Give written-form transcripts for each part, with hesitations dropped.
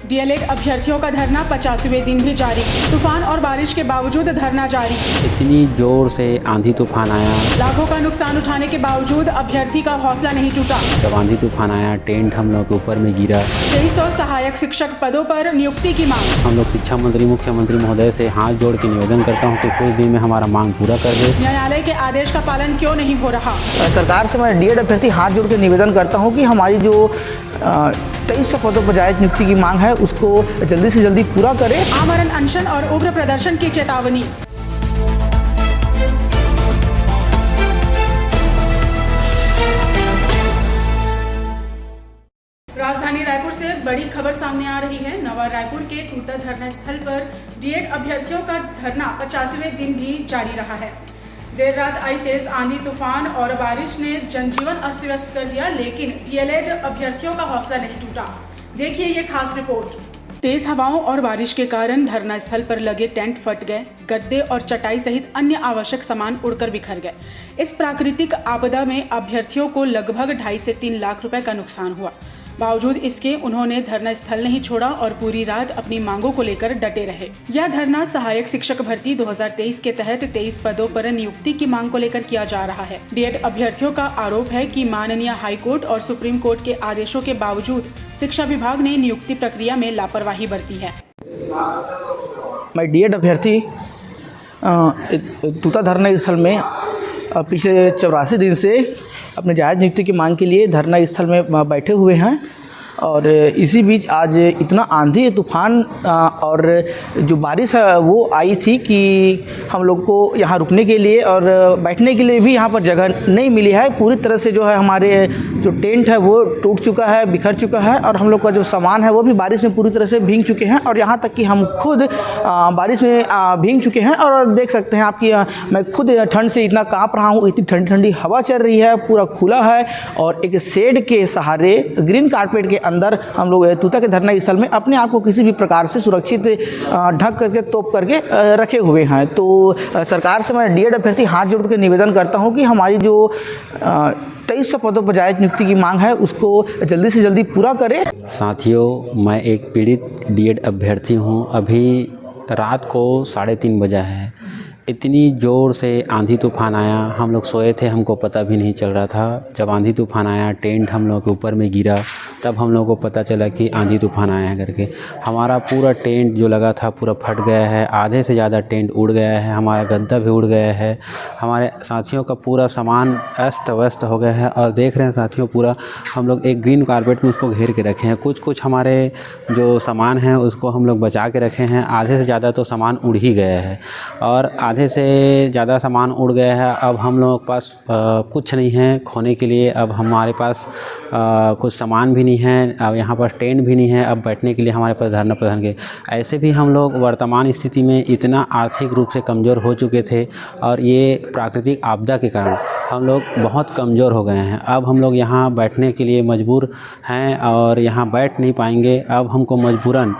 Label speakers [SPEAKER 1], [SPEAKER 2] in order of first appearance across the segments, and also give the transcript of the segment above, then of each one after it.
[SPEAKER 1] DElEd अभ्यर्थियों का धरना 50वें दिन भी जारी। तूफान और बारिश के बावजूद धरना जारी।
[SPEAKER 2] इतनी जोर से आंधी तूफान आया,
[SPEAKER 1] लाखों का नुकसान उठाने के बावजूद अभ्यर्थी का हौसला नहीं टूटा।
[SPEAKER 2] जब आंधी तूफान आया टेंट हम लोग के ऊपर में गिरा।
[SPEAKER 1] 23 और सहायक शिक्षक पदों पर नियुक्ति की मांग।
[SPEAKER 2] हम लोग शिक्षा मंत्री मुख्यमंत्री महोदय से हाथ जोड़ के निवेदन करता हूं कि कुछ दिन में हमारा मांग पूरा कर दे।
[SPEAKER 1] न्यायालय के आदेश का पालन क्यों नहीं हो रहा?
[SPEAKER 3] सरकार से मैं डीएड अभ्यर्थी हाथ जोड़ के निवेदन करता हूं कि हमारी जो 2300 पदों पर जायज नियुक्ति की मांग है उसको जल्दी से जल्दी पूरा करें।
[SPEAKER 1] आमरण अनशन और उग्र प्रदर्शन की चेतावनी। राजधानी रायपुर से बड़ी खबर सामने आ रही है। नवा रायपुर के तूता धरना स्थल पर डीएड अभ्यर्थियों का धरना 50वें दिन भी जारी रहा है। देर रात आई तेज आंधी तूफान और बारिश ने जनजीवन अस्त व्यस्त कर दिया, लेकिन डीएलएड अभ्यर्थियों का हौसला नहीं टूटा। देखिए ये खास रिपोर्ट। तेज हवाओं और बारिश के कारण धरना स्थल पर लगे टेंट फट गए, गद्दे और चटाई सहित अन्य आवश्यक सामान उड़कर बिखर गए। इस प्राकृतिक आपदा में अभ्यर्थियों को लगभग 2.5 से 3 लाख रुपए का नुकसान हुआ। बावजूद इसके उन्होंने धरना स्थल नहीं छोड़ा और पूरी रात अपनी मांगों को लेकर डटे रहे। यह धरना सहायक शिक्षक भर्ती 2023 के तहत 23 पदों पर नियुक्ति की मांग को लेकर किया जा रहा है। डीएड अभ्यर्थियों का आरोप है कि माननीय हाई कोर्ट और सुप्रीम कोर्ट के आदेशों के बावजूद शिक्षा विभाग ने नियुक्ति प्रक्रिया में लापरवाही बरती है।
[SPEAKER 3] मैं डीएड अभ्यर्थी तूता धरना स्थल में पिछले 84 दिन से अपने जायज़ नियुक्ति की मांग के लिए धरना स्थल में बैठे हुए हैं और इसी बीच आज इतना आंधी तूफान और जो बारिश है वो आई थी कि हम लोग को यहाँ रुकने के लिए और बैठने के लिए भी यहाँ पर जगह नहीं मिली है। पूरी तरह से जो है हमारे जो टेंट है वो टूट चुका है, बिखर चुका है और हम लोग का जो सामान है वो भी बारिश में पूरी तरह से भीग चुके हैं और यहाँ तक कि हम खुद बारिश में भीग चुके हैं। और देख सकते हैं आपकी मैं खुद ठंड से इतना काँप रहा हूँ। इतनी ठंडी ठंडी हवा चल रही है, पूरा खुला है और एक शेड के सहारे ग्रीन कारपेट के अंदर हम लोग तूता के धरना स्थल में अपने आप को किसी भी प्रकार से सुरक्षित ढक करके तोप करके रखे हुए हैं। तो सरकार से मैं डीएड अभ्यर्थी हाथ जोड़ के निवेदन करता हूं कि हमारी जो 2300 पदों पर जायज नियुक्ति की मांग है उसको जल्दी से जल्दी पूरा करें।
[SPEAKER 2] साथियों, मैं एक पीड़ित डीएड अभ्यर्थी हूं। अभी रात को 3:30 बजा है। इतनी ज़ोर से आंधी तूफान आया, हम लोग सोए थे, हमको पता भी नहीं चल रहा था। जब आंधी तूफान आया टेंट हम लोग के ऊपर में गिरा, तब हम लोग को पता चला कि आंधी तूफान आया है करके। हमारा पूरा टेंट जो लगा था पूरा फट गया है, आधे से ज़्यादा टेंट उड़ गया है, हमारा गद्दा भी उड़ गया है, हमारे साथियों का पूरा सामान अस्त व्यस्त हो गया है। और देख रहे हैं साथियों, पूरा हम लोग एक ग्रीन कारपेट में उसको घेर के रखे हैं। कुछ हमारे जो सामान है उसको हम लोग बचा के रखे हैं। आधे से ज़्यादा तो सामान उड़ ही गया है और आधे से ज़्यादा सामान उड़ गया है। अब हम लोगों के पास कुछ नहीं है खोने के लिए। अब हमारे पास कुछ सामान भी नहीं है, अब यहाँ पर टेंट भी नहीं है, अब बैठने के लिए हमारे पास धरना प्रदर्शन के। ऐसे भी हम लोग वर्तमान स्थिति में इतना आर्थिक रूप से कमज़ोर हो चुके थे और ये प्राकृतिक आपदा के कारण हम लोग बहुत कमज़ोर हो गए हैं। अब हम लोग यहाँ बैठने के लिए मजबूर हैं और यहाँ बैठ नहीं पाएंगे। अब हमको मजबूरन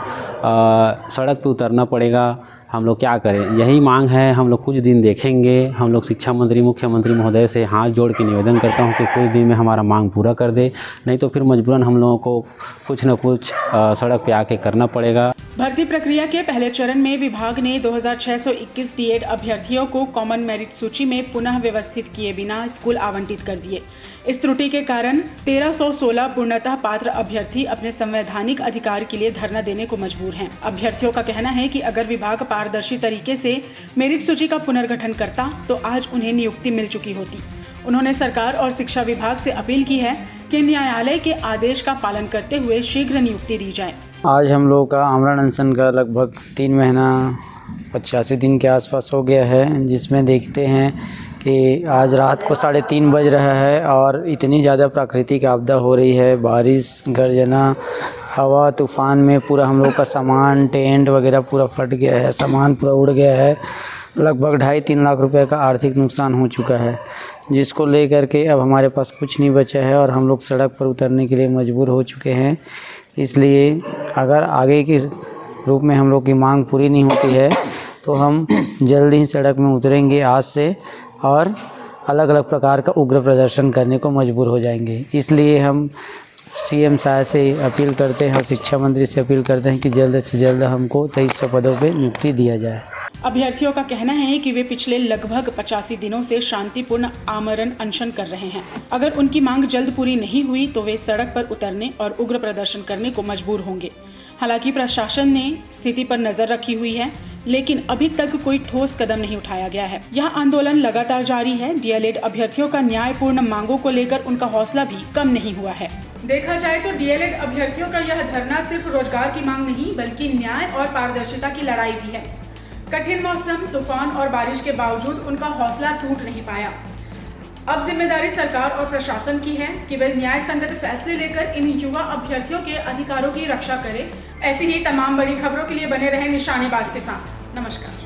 [SPEAKER 2] सड़क पे उतरना पड़ेगा। हम लोग क्या करें, यही मांग है। हम लोग कुछ दिन देखेंगे। हम लोग शिक्षा मंत्री मुख्यमंत्री महोदय से हाथ जोड़ के निवेदन करता हूं कि कुछ दिन में हमारा मांग पूरा कर दे, नहीं तो फिर मजबूरन हम लोगों को कुछ न कुछ सड़क पे आके करना पड़ेगा।
[SPEAKER 1] भर्ती प्रक्रिया के पहले चरण में विभाग ने 2621 डीएड अभ्यर्थियों को कॉमन मेरिट सूची में पुनः व्यवस्थित किए बिना स्कूल आवंटित कर दिए। इस त्रुटि के कारण 1316 पूर्णतः पात्र अभ्यर्थी अपने संवैधानिक अधिकार के लिए धरना देने को मजबूर हैं। अभ्यर्थियों का कहना है कि अगर विभाग पारदर्शी तरीके से मेरिट सूची का पुनर्गठन करता तो आज उन्हें नियुक्ति मिल चुकी होती। उन्होंने सरकार और शिक्षा विभाग से अपील की है कि न्यायालय के आदेश का पालन करते हुए शीघ्र नियुक्ति दी जाए।
[SPEAKER 4] आज हम लोग का आमरण अनशन का लगभग 3 महीना 85 दिन के आसपास हो गया है, जिसमें देखते हैं कि आज रात को 3:30 बज रहा है और इतनी ज़्यादा प्राकृतिक आपदा हो रही है। बारिश, गर्जना, हवा, तूफान में पूरा हम लोग का सामान टेंट वगैरह पूरा फट गया है, सामान पूरा उड़ गया है। लगभग 2.5-3 लाख रुपए का आर्थिक नुकसान हो चुका है, जिसको लेकर के अब हमारे पास कुछ नहीं बचा है और हम लोग सड़क पर उतरने के लिए मजबूर हो चुके हैं। इसलिए अगर आगे के रूप में हम लोग की मांग पूरी नहीं होती है तो हम जल्दी ही सड़क में उतरेंगे आज से और अलग अलग प्रकार का उग्र प्रदर्शन करने को मजबूर हो जाएंगे। इसलिए हम सीएम साहब से अपील करते हैं और शिक्षा मंत्री से अपील करते हैं कि जल्द से जल्द हमको 2300 पदों पे नियुक्ति दिया जाए।
[SPEAKER 1] अभ्यर्थियों का कहना है कि वे पिछले लगभग 85 दिनों से शांतिपूर्ण आमरण अनशन कर रहे हैं। अगर उनकी मांग जल्द पूरी नहीं हुई तो वे सड़क पर उतरने और उग्र प्रदर्शन करने को मजबूर होंगे। हालांकि प्रशासन ने स्थिति पर नजर रखी हुई है, लेकिन अभी तक कोई ठोस कदम नहीं उठाया गया है। यह आंदोलन लगातार जारी है। डीएलएड अभ्यर्थियों का न्यायपूर्ण मांगों को लेकर उनका हौसला भी कम नहीं हुआ है। देखा जाए तो डीएलएड अभ्यर्थियों का यह धरना सिर्फ रोजगार की मांग नहीं बल्कि न्याय और पारदर्शिता की लड़ाई भी है। कठिन मौसम, तूफान और बारिश के बावजूद उनका हौसला टूट नहीं पाया। अब जिम्मेदारी सरकार और प्रशासन की है कि वे न्याय संगत फैसले लेकर इन युवा अभ्यर्थियों के अधिकारों की रक्षा करें। ऐसी ही तमाम बड़ी खबरों के लिए बने रहें निशानेबाज के साथ। नमस्कार।